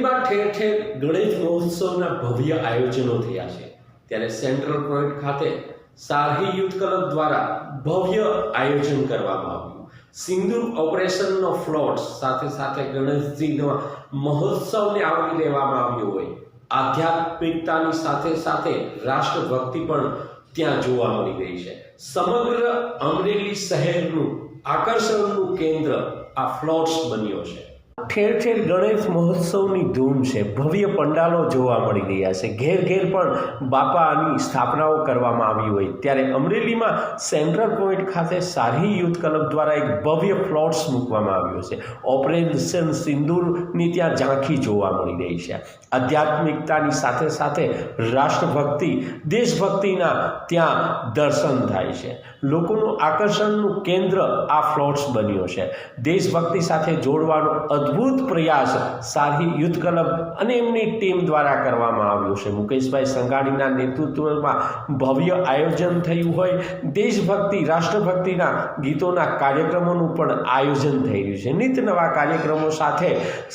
અમરેલીમાં ઠેર ઠેર ગણેશ મહોત્સવના ભવ્ય આયોજનો થયા છે, ત્યારે સેન્ટ્રલ પોઈન્ટ ખાતે સારહી યુથ ક્લબ દ્વારા ભવ્ય આયોજન કરવામાં આવ્યું। સિંદૂર ઓપરેશનનો ફ્લોટ સાથે સાથે ગણેશજીના મહોત્સવને આવરી લેવામાં આવ્યો હોય, આધ્યાત્મિકતાની સાથે સાથે રાષ્ટ્રભક્તિ પણ ત્યાં જોવા મળી રહી છે। સમગ્ર અમરેલી શહેરનું આકર્ષણનું કેન્દ્ર આ ફ્લોટ્સ બન્યો છે। ઠેર ઠેર ગણેશ મહોત્સવની ધૂમ છે, ભવ્ય પંડાલો જોવા મળી રહ્યા છે, ઘેર ઘેર પણ બાપાની સ્થાપનાઓ કરવામાં આવી હોય, ત્યારે અમરેલીમાં સેન્ટ્રલ પોઈન્ટ ખાતે સારહી યુથ ક્લબ દ્વારા એક ભવ્ય ફ્લોટ્સ મૂકવામાં આવ્યો છે। ઓપરેશન સિંદૂરની ત્યાં ઝાંખી જોવા મળી રહી છે। આધ્યાત્મિકતાની સાથે સાથે રાષ્ટ્રભક્તિ દેશભક્તિના ત્યાં દર્શન થાય છે। લોકોનું આકર્ષણનું કેન્દ્ર આ ફ્લોટ્સ બન્યો છે। દેશભક્તિ સાથે જોડવાનો અદ્ભુત પ્રયાસ સારહી યુથ ક્લબ અને એમની ટીમ દ્વારા કરવામાં આવ્યો છે। મુકેશભાઈ સંઘાણીના નેતૃત્વમાં ભવ્ય આયોજન થયું હોય, દેશભક્તિ રાષ્ટ્રભક્તિના ગીતોના કાર્યક્રમોનું પણ આયોજન થઈ રહ્યું છે। નિત નવા કાર્યક્રમો સાથે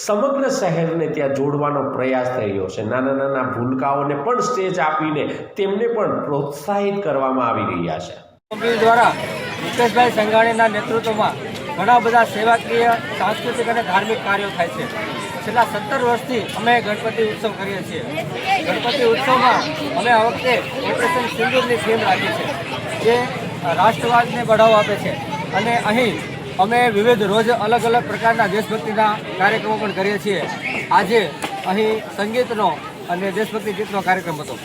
સમગ્ર શહેરને ત્યાં જોડવાનો પ્રયાસ થઈ રહ્યો છે। નાના નાના ભૂલકાઓને પણ સ્ટેજ આપીને તેમને પણ પ્રોત્સાહિત કરવામાં આવી રહ્યા છે। દ્વારા મુકેશભાઈ સંઘાણીના નેતૃત્વમાં ઘણા બધા સેવાકીય, સાંસ્કૃતિક અને ધાર્મિક કાર્યો થાય છે। છેલ્લા 17 વર્ષથી અમે ગણપતિ ઉત્સવ કરીએ છીએ। ગણપતિ ઉત્સવમાં અમે આ વખતે ઓપરેશન સિંદૂરની થીમ રાખી છે, જે રાષ્ટ્રવાદને બઢાવો આપે છે, અને અહીં અમે વિવિધ રોજ અલગ અલગ પ્રકારના દેશભક્તિના કાર્યક્રમો પણ કરીએ છીએ। આજે અહીં સંગીતનો અને દેશભક્તિ ગીતનો કાર્યક્રમ હતો।